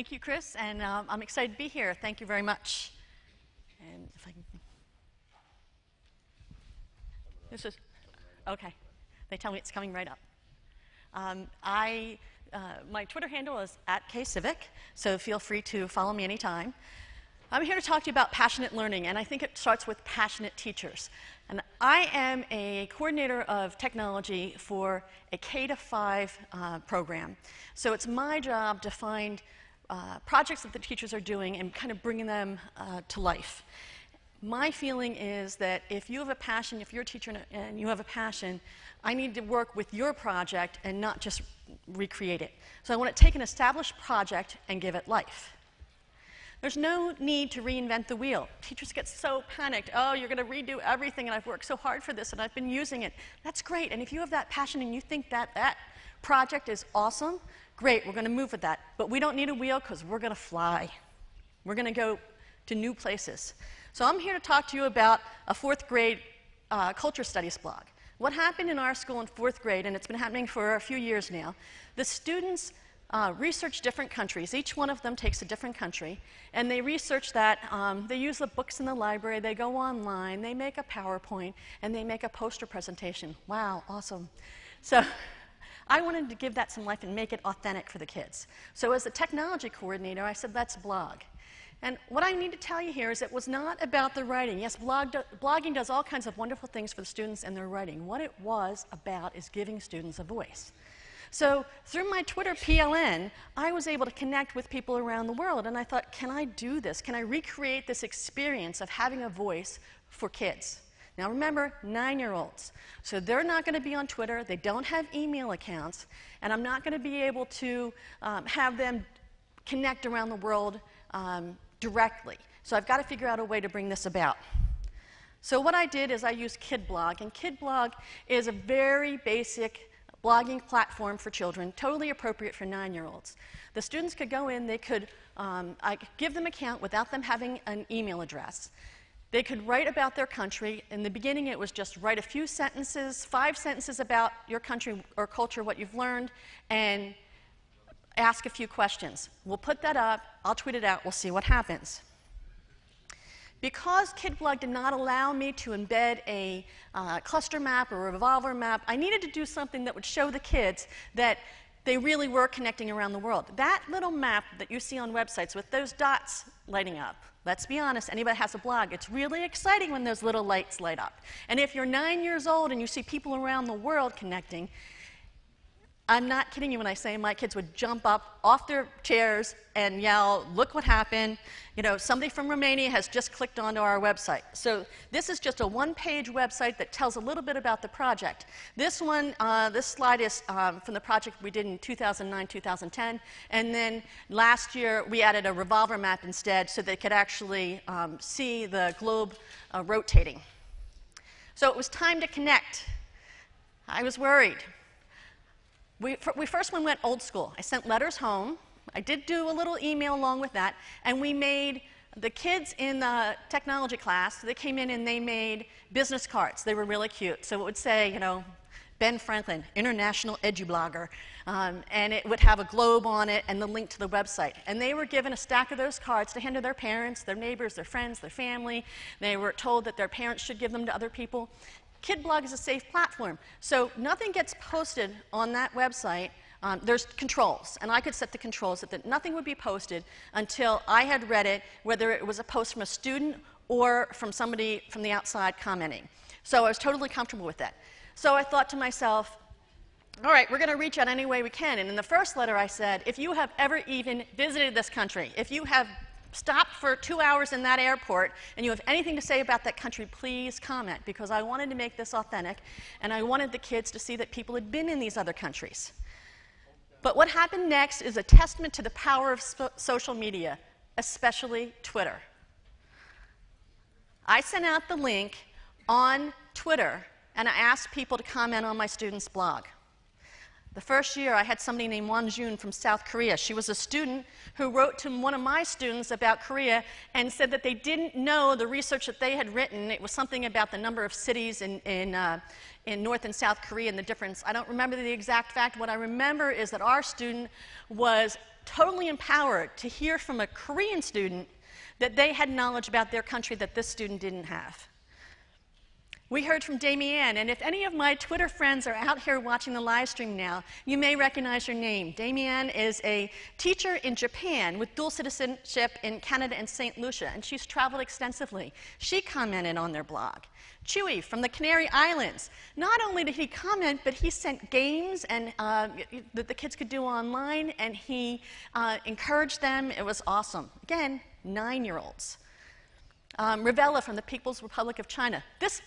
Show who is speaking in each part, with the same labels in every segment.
Speaker 1: Thank you, Chris, and I'm excited to be here. Thank you very much. And if I can, this is okay. They tell me it's coming right up. My Twitter handle is @KSivick, so feel free to follow me anytime. I'm here to talk to you about passionate learning, and I think it starts with passionate teachers. And I am a coordinator of technology for a K-5 program. So it's my job to find projects that the teachers are doing and kind of bringing them to life. My feeling is that if you have a passion, if you're a teacher and you have a passion, I need to work with your project and not just recreate it. So I want to take an established project and give it life. There's no need to reinvent the wheel. Teachers get so panicked. Oh, you're going to redo everything, and I've worked so hard for this, and I've been using it. That's great. And if you have that passion and you think that that project is awesome, great, we're going to move with that. But we don't need a wheel because we're going to fly. We're going to go to new places. So I'm here to talk to you about a 4th grade culture studies blog. What happened in our school in 4th grade, and it's been happening for a few years now, the students research different countries. Each one of them takes a different country, and they research that. They use the books in the library, they go online, they make a PowerPoint, and they make a poster presentation. Wow, awesome. So I wanted to give that some life and make it authentic for the kids. So as the technology coordinator, I said, let's blog. And what I need to tell you here is it was not about the writing. Yes, blogging does all kinds of wonderful things for the students and their writing. What it was about is giving students a voice. So through my Twitter PLN, I was able to connect with people around the world, and I thought, can I do this? Can I recreate this experience of having a voice for kids? Now remember, 9-year-olds. So they're not going to be on Twitter, they don't have email accounts, and I'm not going to be able to have them connect around the world directly. So I've got to figure out a way to bring this about. So what I did is I used KidBlog, and KidBlog is a very basic blogging platform for children, totally appropriate for 9-year-olds. The students could go in, they could, I could give them an account without them having an email address. They could write about their country. In the beginning, it was just write a few sentences, 5 sentences about your country or culture, what you've learned, and ask a few questions. We'll put that up, I'll tweet it out, we'll see what happens. Because KidBlog did not allow me to embed a cluster map or a revolver map, I needed to do something that would show the kids that they really were connecting around the world. That little map that you see on websites with those dots lighting up, let's be honest, anybody has a blog, it's really exciting when those little lights light up. And if you're 9 years old and you see people around the world connecting, I'm not kidding you when I say my kids would jump up off their chairs and yell, look what happened. You know, somebody from Romania has just clicked onto our website. So this is just a one-page website that tells a little bit about the project. This one, this slide is from the project we did in 2009, 2010. And then last year, we added a revolver map instead so they could actually see the globe rotating. So it was time to connect. I was worried. We first went old school. I sent letters home. I did do a little email along with that. And we made, the kids in the technology class, they came in and they made business cards. They were really cute. So it would say, you know, Ben Franklin, International Edublogger. And it would have a globe on it and the link to the website. And they were given a stack of those cards to hand to their parents, their neighbors, their friends, their family. They were told that their parents should give them to other people. KidBlog is a safe platform, so nothing gets posted on that website. There's controls, and I could set the controls that nothing would be posted until I had read it, whether it was a post from a student or from somebody from the outside commenting. So I was totally comfortable with that. So I thought to myself, all right, we're going to reach out any way we can. And in the first letter I said, if you have ever even visited this country, if you have stopped for 2 hours in that airport and you have anything to say about that country, please comment, because I wanted to make this authentic and I wanted the kids to see that people had been in these other countries. But what happened next is a testament to the power of social media, especially Twitter. I sent out the link on Twitter and I asked people to comment on my students' blog. The first year, I had somebody named Wonjun from South Korea. She was a student who wrote to one of my students about Korea and said that they didn't know the research that they had written. It was something about the number of cities in North and South Korea and the difference. I don't remember the exact fact. What I remember is that our student was totally empowered to hear from a Korean student that they had knowledge about their country that this student didn't have. We heard from Damienne, and if any of my Twitter friends are out here watching the live stream now, you may recognize her name. Damienne is a teacher in Japan with dual citizenship in Canada and St. Lucia, and she's traveled extensively. She commented on their blog. Chewy from the Canary Islands. Not only did he comment, but he sent games and that the kids could do online, and he encouraged them. It was awesome. Again, 9-year-olds. Ravella from the People's Republic of China. This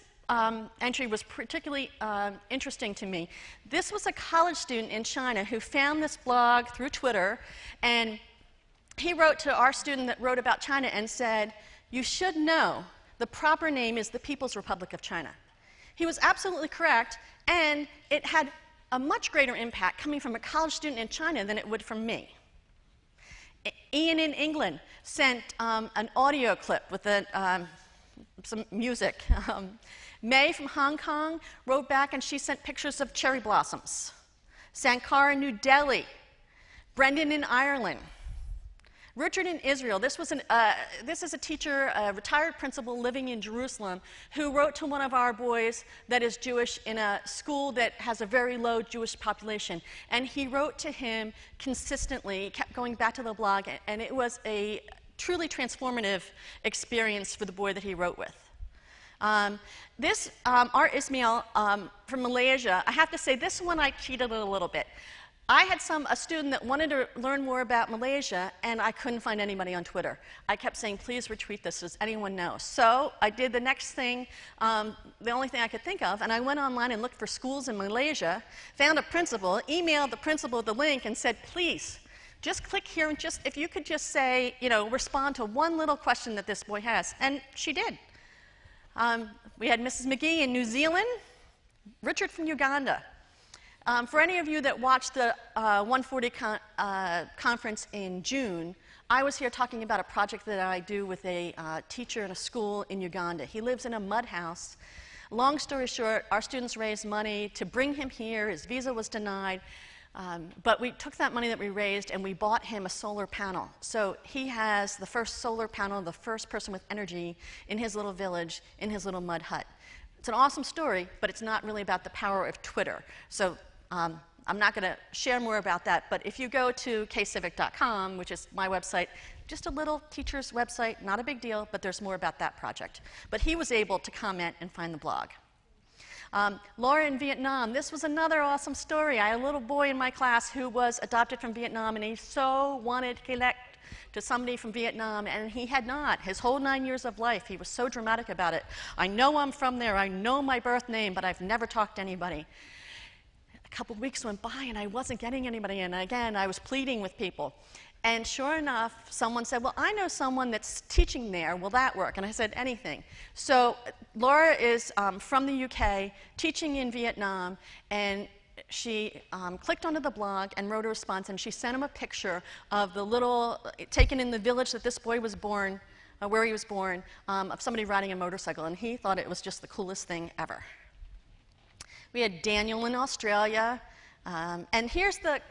Speaker 1: entry was particularly interesting to me. This was a college student in China who found this blog through Twitter, and he wrote to our student that wrote about China and said, "You should know the proper name is the People's Republic of China." He was absolutely correct, and it had a much greater impact coming from a college student in China than it would from me. Ian in England sent an audio clip with some music. May from Hong Kong wrote back, and she sent pictures of cherry blossoms. Sankar in New Delhi. Brendan in Ireland. Richard in Israel. This is a teacher, a retired principal living in Jerusalem, who wrote to one of our boys that is Jewish in a school that has a very low Jewish population. And he wrote to him consistently, kept going back to the blog, and it was a truly transformative experience for the boy that he wrote with. This Art Ismail from Malaysia, I have to say, this one I cheated a little bit. I had a student that wanted to learn more about Malaysia, and I couldn't find anybody on Twitter. I kept saying, please retweet this, does anyone know? So I did the next thing, the only thing I could think of, and I went online and looked for schools in Malaysia, found a principal, emailed the principal the link, and said, please, just click here, and if you could just say, respond to one little question that this boy has. And she did. We had Mrs. McGee in New Zealand, Richard from Uganda. For any of you that watched the 140 conference in June, I was here talking about a project that I do with a teacher in a school in Uganda. He lives in a mud house. Long story short, our students raised money to bring him here. His visa was denied. But we took that money that we raised and we bought him a solar panel. So he has the first solar panel, the first person with energy in his little village, in his little mud hut. It's an awesome story, but it's not really about the power of Twitter. So I'm not going to share more about that, but if you go to ksivick.com, which is my website, just a little teacher's website, not a big deal, but there's more about that project. But he was able to comment and find the blog. Laura in Vietnam, this was another awesome story. I had a little boy in my class who was adopted from Vietnam, and he so wanted to connect to somebody from Vietnam, and he had not. His whole 9 years of life, he was so dramatic about it. I know I'm from there, I know my birth name, but I've never talked to anybody. A couple weeks went by, and I wasn't getting anybody, and again, I was pleading with people. And sure enough, someone said, well, I know someone that's teaching there. Will that work? And I said, anything. So Laura is from the UK, teaching in Vietnam, and she clicked onto the blog and wrote a response, and she sent him a picture of the little, taken in the village that this boy was born, where he was born, of somebody riding a motorcycle, and he thought it was just the coolest thing ever. We had Daniel in Australia, and here's the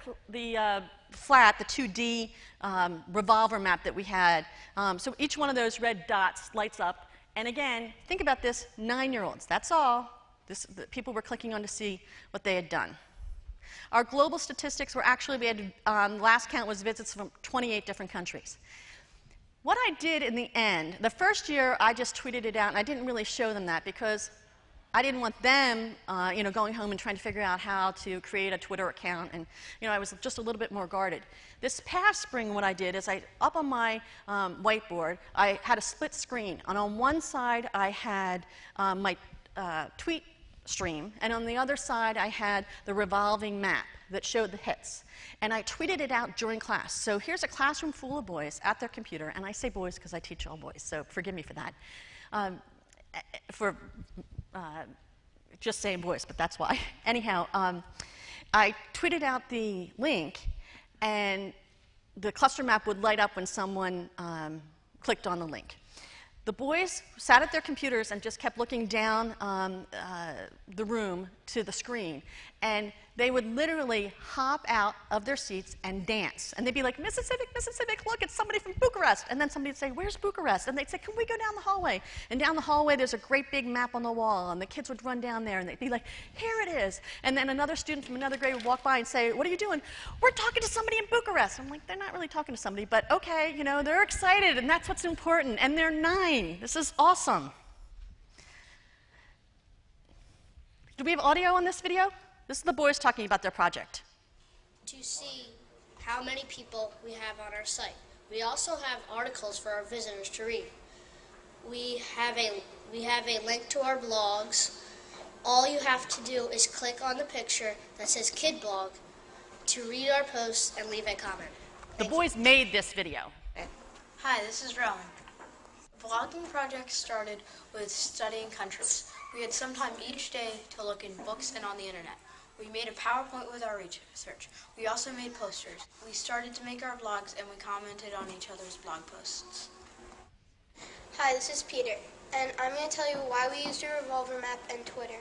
Speaker 1: flat, the 2D revolver map that we had. So each one of those red dots lights up. And again, think about this, 9-year-olds, that's all. The people were clicking on to see what they had done. Our global statistics were actually, we had, last count was visits from 28 different countries. What I did in the end, the first year I just tweeted it out, and I didn't really show them that because I didn't want them, going home and trying to figure out how to create a Twitter account, and I was just a little bit more guarded. This past spring, what I did is up on my whiteboard, I had a split screen, and on one side I had my tweet stream, and on the other side I had the revolving map that showed the hits. And I tweeted it out during class. So here's a classroom full of boys at their computer, and I say boys because I teach all boys, so forgive me for that. Just saying boys, but that's why. Anyhow, I tweeted out the link, and the cluster map would light up when someone clicked on the link. The boys sat at their computers and just kept looking down the room to the screen. and they would literally hop out of their seats and dance. And they'd be like, Mrs. Sivick, look, it's somebody from Bucharest. And then somebody would say, where's Bucharest? And they'd say, can we go down the hallway? And down the hallway, there's a great big map on the wall, and the kids would run down there, and they'd be like, here it is. And then another student from another grade would walk by and say, what are you doing? We're talking to somebody in Bucharest. I'm like, they're not really talking to somebody, but okay, you know, they're excited, and that's what's important. And they're 9. This is awesome. Do we have audio on this video? This is the boys talking about their project.
Speaker 2: To see how many people we have on our site. We also have articles for our visitors to read. We have a link to our blogs. All you have to do is click on the picture that says Kid Blog to read our posts and leave a comment.
Speaker 1: The boys made this video.
Speaker 3: Hi, this is Rowan. The blogging project started with studying countries. We had some time each day to look in books and on the internet. We made a PowerPoint with our research. We also made posters. We started to make our blogs and we commented on each other's blog posts.
Speaker 4: Hi, this is Peter, and I'm going to tell you why we used a revolver map and Twitter.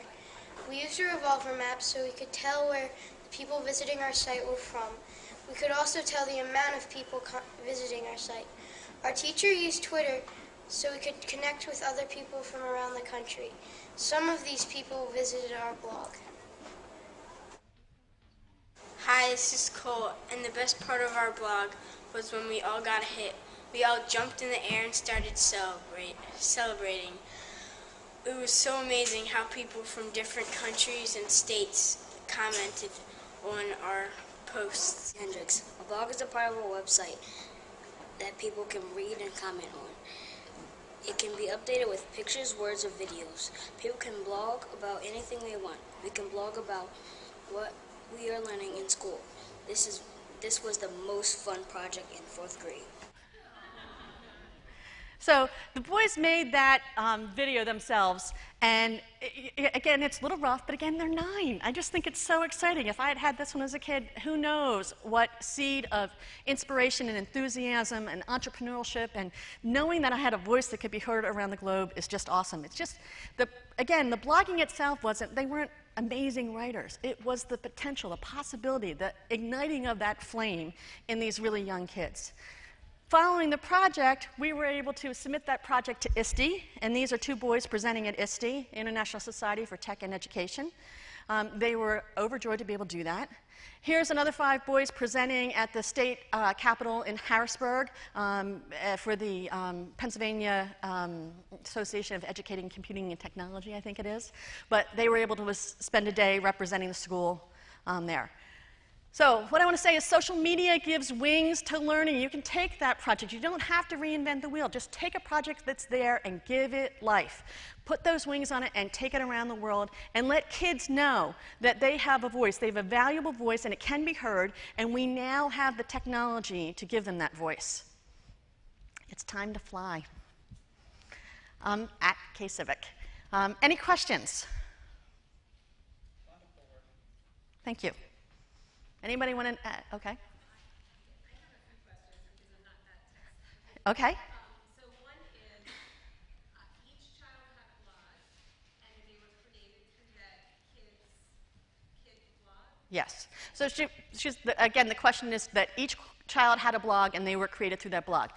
Speaker 4: We used a revolver map so we could tell where the people visiting our site were from. We could also tell the amount of people visiting our site. Our teacher used Twitter so we could connect with other people from around the country. Some of these people visited our blog.
Speaker 5: Hi, this is Cole, and the best part of our blog was when we all got hit. We all jumped in the air and started celebrating. It was so amazing how people from different countries and states commented on our posts.
Speaker 6: Hendricks. A blog is a part of a website that people can read and comment on. It can be updated with pictures, words, or videos. People can blog about anything they want. We can blog about what we are learning in school. This was the most fun project in 4th grade.
Speaker 1: So the boys made that video themselves, and again, it's a little rough, but again, they're 9. I just think it's so exciting. If I had had this one as a kid, who knows what seed of inspiration and enthusiasm and entrepreneurship, and knowing that I had a voice that could be heard around the globe is just awesome. It's just, again, the blogging itself they weren't amazing writers. It was the potential, the possibility, the igniting of that flame in these really young kids. Following the project, we were able to submit that project to ISTE, and these are 2 boys presenting at ISTE, International Society for Tech and Education. They were overjoyed to be able to do that. Here's another 5 boys presenting at the state capitol in Harrisburg for the Pennsylvania Association of Educating, Computing, and Technology, I think it is. But they were able to spend a day representing the school there. So what I want to say is social media gives wings to learning. You can take that project. You don't have to reinvent the wheel. Just take a project that's there and give it life. Put those wings on it and take it around the world and let kids know that they have a voice. They have a valuable voice and it can be heard, and we now have the technology to give them that voice. It's time to fly. At Sivick. Any questions? Thank you. Anybody want to, okay. Okay.
Speaker 7: So one is, each child had a blog, and they were created through that kid blog?
Speaker 1: Yes. So again, the question is that each child had a blog, and they were created through that blog.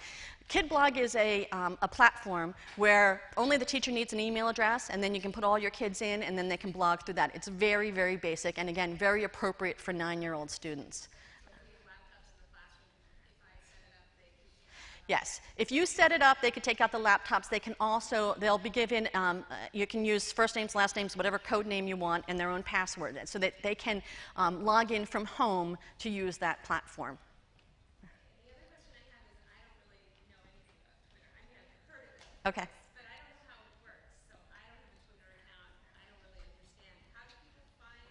Speaker 1: Kid Blog is a platform where only the teacher needs an email address, and then you can put all your kids in, and then they can blog through that. It's very, very basic, and again, very appropriate for 9-year-old students. Yes. If you set it up, they could take out the laptops. They can also, they'll be given, you can use first names, last names, whatever code name you want, and their own password, so that they can log in from home to use that platform. Okay.
Speaker 7: But I don't know how it works, so I don't have a Twitter account. I don't really understand. How do people find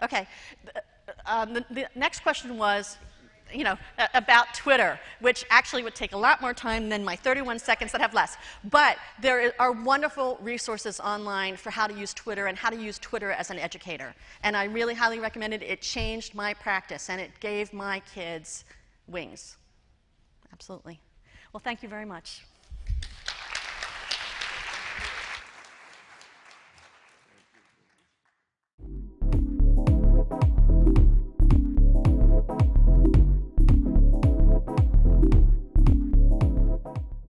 Speaker 7: your...
Speaker 1: Okay. The next question was, about Twitter, which actually would take a lot more time than my 31 seconds that I have left. But there are wonderful resources online for how to use Twitter and how to use Twitter as an educator. And I really highly recommend it. It changed my practice, and it gave my kids wings. Absolutely. Well, thank you very much.